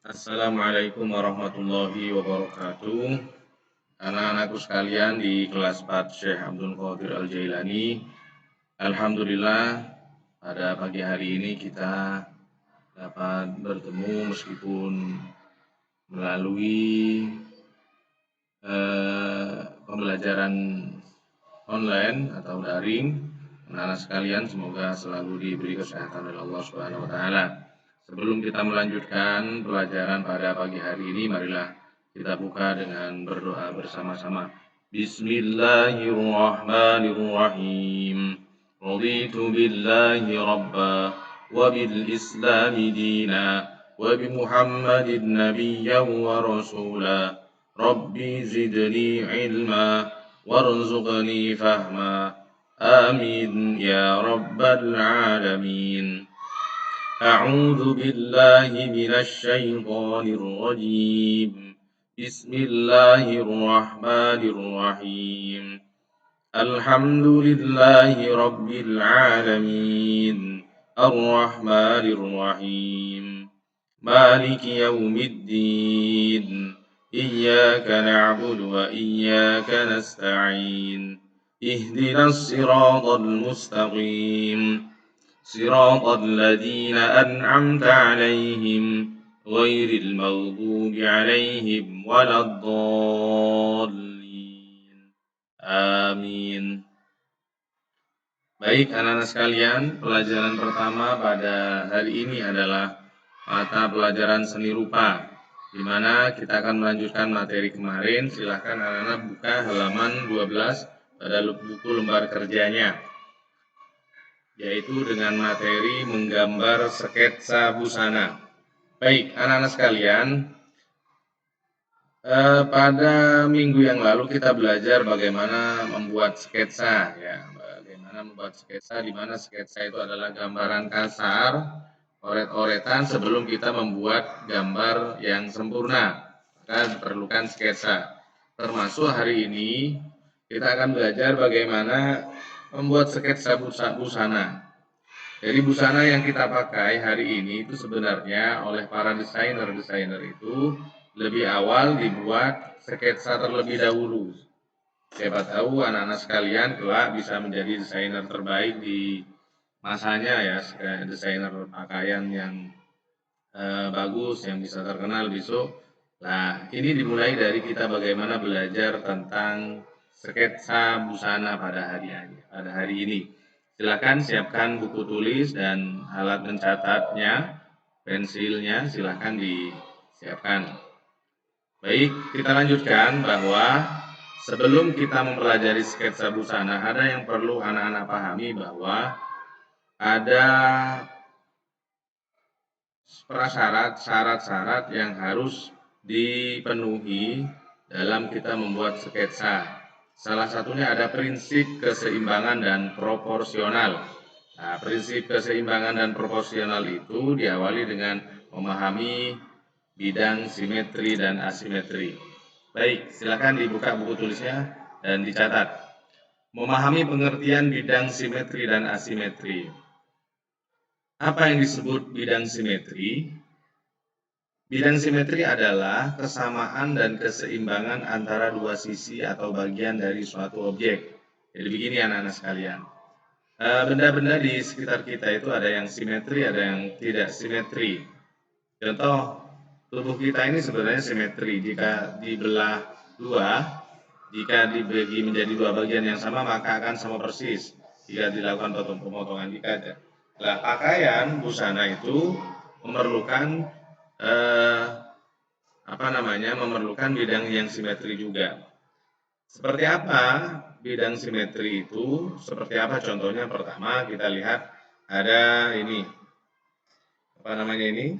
Assalamualaikum warahmatullahi wabarakatuh. Anak-anakku sekalian di kelas 4 Syekh Abdul Qadir Al-Jailani. Alhamdulillah pada pagi hari ini kita dapat bertemu meskipun melalui pembelajaran online atau daring. Anak-anak sekalian semoga selalu diberi kesehatan oleh Allah Subhanahu wa taala. Sebelum kita melanjutkan pelajaran pada pagi hari ini, marilah kita buka dengan berdoa bersama-sama. Bismillahirrahmanirrahim. Raditu billahi rabba wa bil islami dina wa bi Muhammadin nabiyyan wa rasula. Rabbi zidni ilma warzuqni fahma. Amin ya rabbal alamin. أعوذ بالله من الشيطان الرجيم بسم الله الرحمن الرحيم الحمد لله رب العالمين الرحمن الرحيم مالك يوم الدين إياك نعبد وإياك نستعين اهدنا الصراط المستقيم صراط الذين أنعمت عليهم غير المغضوب عليهم ولا الضالين. Amin. Baik anak-anak sekalian, pelajaran pertama pada hari ini adalah mata pelajaran seni rupa, di mana kita akan melanjutkan materi kemarin. Silahkan anak-anak buka halaman 12 pada buku lembar kerjanya, yaitu dengan materi menggambar sketsa busana. Baik, anak-anak sekalian, pada minggu yang lalu kita belajar bagaimana membuat sketsa, ya, bagaimana membuat sketsa, di mana sketsa itu adalah gambaran kasar, oret-oretan sebelum kita membuat gambar yang sempurna. Maka diperlukan sketsa. Termasuk hari ini kita akan belajar bagaimana membuat sketsa busana. Jadi busana yang kita pakai hari ini itu sebenarnya oleh para desainer itu lebih awal dibuat sketsa terlebih dahulu. Siapa tahu anak-anak sekalian kelak bisa menjadi desainer terbaik di masanya, ya, desainer pakaian yang bagus, yang bisa terkenal besok. Nah, ini dimulai dari kita bagaimana belajar tentang sketsa busana pada hari ini. Silakan siapkan buku tulis dan alat mencatatnya, pensilnya silakan disiapkan. Baik, kita lanjutkan bahwa sebelum kita mempelajari sketsa busana, ada yang perlu anak-anak pahami bahwa ada syarat-syarat yang harus dipenuhi dalam kita membuat sketsa. Salah satunya ada prinsip keseimbangan dan proporsional. Nah, prinsip keseimbangan dan proporsional itu diawali dengan memahami bidang simetri dan asimetri. Baik, silakan dibuka buku tulisnya dan dicatat. Memahami pengertian bidang simetri dan asimetri. Apa yang disebut bidang simetri? Bidang simetri adalah kesamaan dan keseimbangan antara dua sisi atau bagian dari suatu objek. Jadi begini anak-anak sekalian, benda-benda di sekitar kita itu ada yang simetri, ada yang tidak simetri. Contoh, tubuh kita ini sebenarnya simetri. Jika dibelah dua, jika dibagi menjadi dua bagian yang sama, maka akan sama persis jika dilakukan pemotongan. Pakaian busana itu memerlukan memerlukan bidang yang simetri juga. Seperti apa bidang simetri itu? Seperti apa contohnya? Pertama kita lihat ada ini. Apa namanya ini?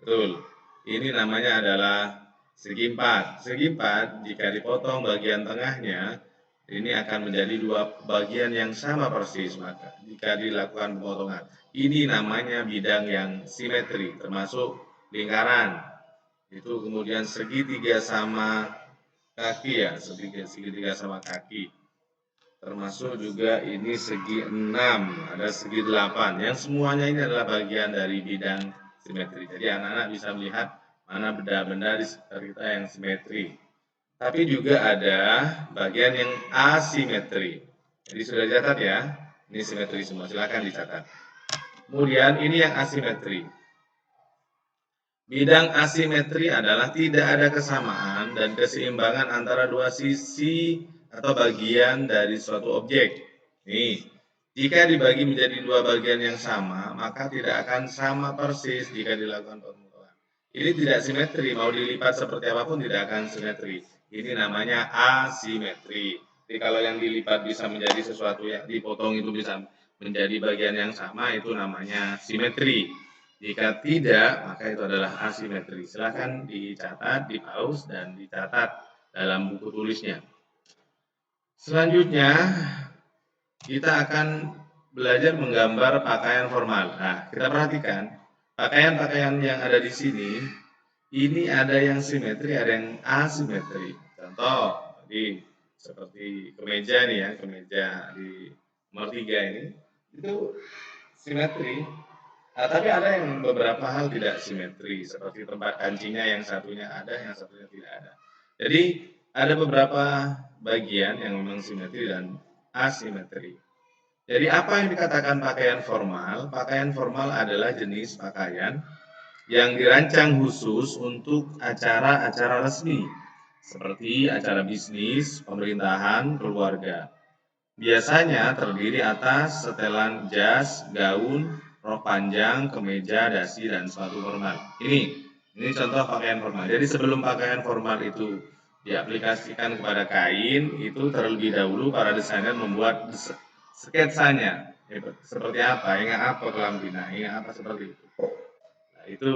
Betul. Ini namanya adalah segi empat. Segi empat jika dipotong bagian tengahnya, ini akan menjadi dua bagian yang sama persis. Maka jika dilakukan pemotongan, ini namanya bidang yang simetri, termasuk lingkaran. Itu kemudian segitiga sama kaki, ya, segitiga sama kaki. Termasuk juga ini segi 6, ada segi 8. Yang semuanya ini adalah bagian dari bidang simetri. Jadi anak-anak bisa melihat mana benda-benda di sekitar kita yang simetri. Tapi juga ada bagian yang asimetri. Jadi sudah dicatat ya, ini simetri semua, silakan dicatat. Kemudian ini yang asimetri. Bidang asimetri adalah tidak ada kesamaan dan keseimbangan antara dua sisi atau bagian dari suatu objek. Nih, jika dibagi menjadi dua bagian yang sama, maka tidak akan sama persis jika dilakukan pemutulan. Ini tidak simetri, mau dilipat seperti apapun tidak akan simetri. Ini namanya asimetri. Jadi kalau yang dilipat bisa menjadi sesuatu yang dipotong itu bisa menjadi bagian yang sama, itu namanya simetri. Jika tidak, maka itu adalah asimetri. Silahkan dicatat, di-pause, dan dicatat dalam buku tulisnya. Selanjutnya, kita akan belajar menggambar pakaian formal. Nah, kita perhatikan, pakaian-pakaian yang ada di sini, ini ada yang simetri, ada yang asimetri. Contoh, tadi seperti kemeja nih ya, kemeja di nomor 3 ini, itu simetri. Nah, tapi ada yang beberapa hal tidak simetri, seperti tempat kancinya yang satunya ada, yang satunya tidak ada. Jadi ada beberapa bagian yang memang simetri dan asimetri. Jadi apa yang dikatakan pakaian formal? Pakaian formal adalah jenis pakaian yang dirancang khusus untuk acara-acara resmi, seperti acara bisnis, pemerintahan, keluarga. Biasanya terdiri atas setelan jas, gaun, rok panjang, kemeja, dasi, dan sepatu formal. Ini contoh pakaian formal. Jadi sebelum pakaian formal itu diaplikasikan kepada kain, itu terlebih dahulu para desainer membuat sketsanya. Seperti apa? Ingat apa kelampinan? Ingat apa seperti itu? Nah, itu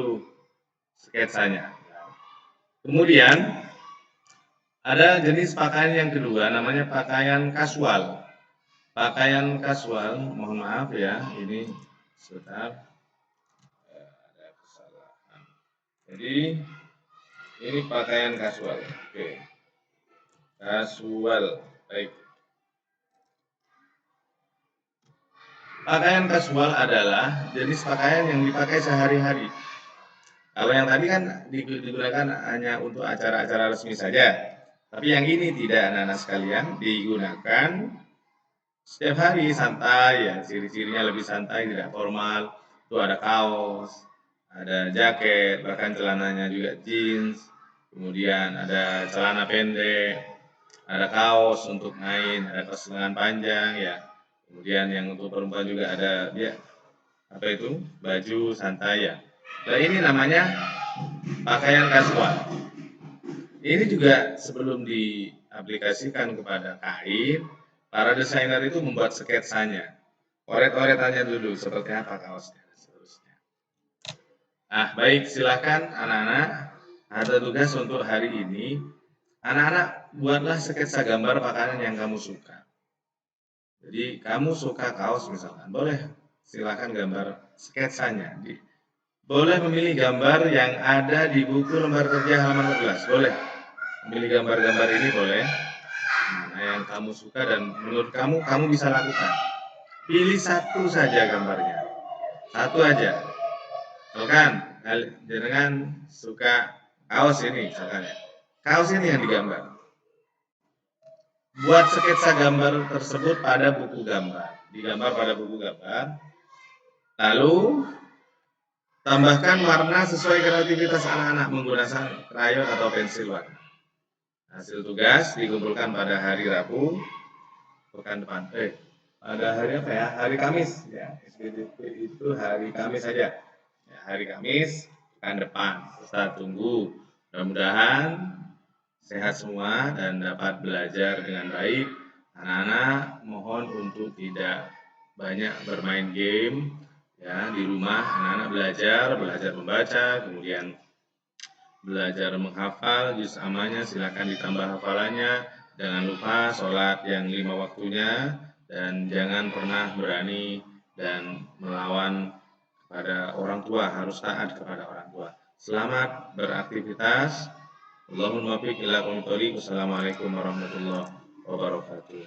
sketsanya. Kemudian ada jenis pakaian yang kedua, namanya pakaian kasual. Pakaian kasual, mohon maaf ya, ini sebentar ada kesalahan. Jadi ini pakaian kasual, oke. Kasual, baik. Pakaian kasual adalah jenis pakaian yang dipakai sehari-hari. Kalau yang tadi kan digunakan hanya untuk acara-acara resmi saja. Tapi yang ini tidak, anak-anak sekalian, digunakan setiap hari santai ya, ciri-cirinya lebih santai, tidak formal. Itu ada kaos, ada jaket, bahkan celananya juga jeans. Kemudian ada celana pendek, ada kaos untuk main, ada kaos lengan panjang ya. Kemudian yang untuk perempuan juga ada ya, apa itu? Baju santai ya. Nah, ini namanya pakaian kasual. Ini juga sebelum diaplikasikan kepada kain, para desainer itu membuat sketsanya, oret-oretannya dulu, seperti apa kaosnya, dan seterusnya. Nah, baik, silakan anak-anak, ada tugas untuk hari ini. Anak-anak, buatlah sketsa gambar pakaian yang kamu suka. Jadi, kamu suka kaos misalkan, boleh silakan gambar sketsanya. Boleh memilih gambar yang ada di buku lembar kerja halaman 14, boleh. Memilih gambar-gambar ini boleh. Mana yang kamu suka dan menurut kamu bisa lakukan. Pilih satu saja gambarnya, satu aja. Misalkan dengan suka kaos ini, misalkan ya, kaos ini yang digambar. Buat sketsa gambar tersebut pada buku gambar, digambar pada buku gambar. Lalu tambahkan warna sesuai kreativitas anak-anak menggunakan krayon atau pensil warna. Hasil tugas dikumpulkan pada hari Rabu pekan depan. Pada hari apa ya? Hari Kamis ya. SBDP itu hari Kamis saja. Ya, hari Kamis pekan depan. Kita tunggu. Mudah-mudahan sehat semua dan dapat belajar dengan baik. Anak-anak mohon untuk tidak banyak bermain game ya di rumah. Anak-anak belajar membaca, kemudian belajar menghafal juz amanya, silakan ditambah hafalannya. Jangan lupa sholat yang 5 waktunya dan jangan pernah berani dan melawan kepada orang tua, harus taat kepada orang tua. Selamat beraktivitas. Allahumma fiq ila qomit thoriq. Wassalamualaikum warahmatullahi wabarakatuh.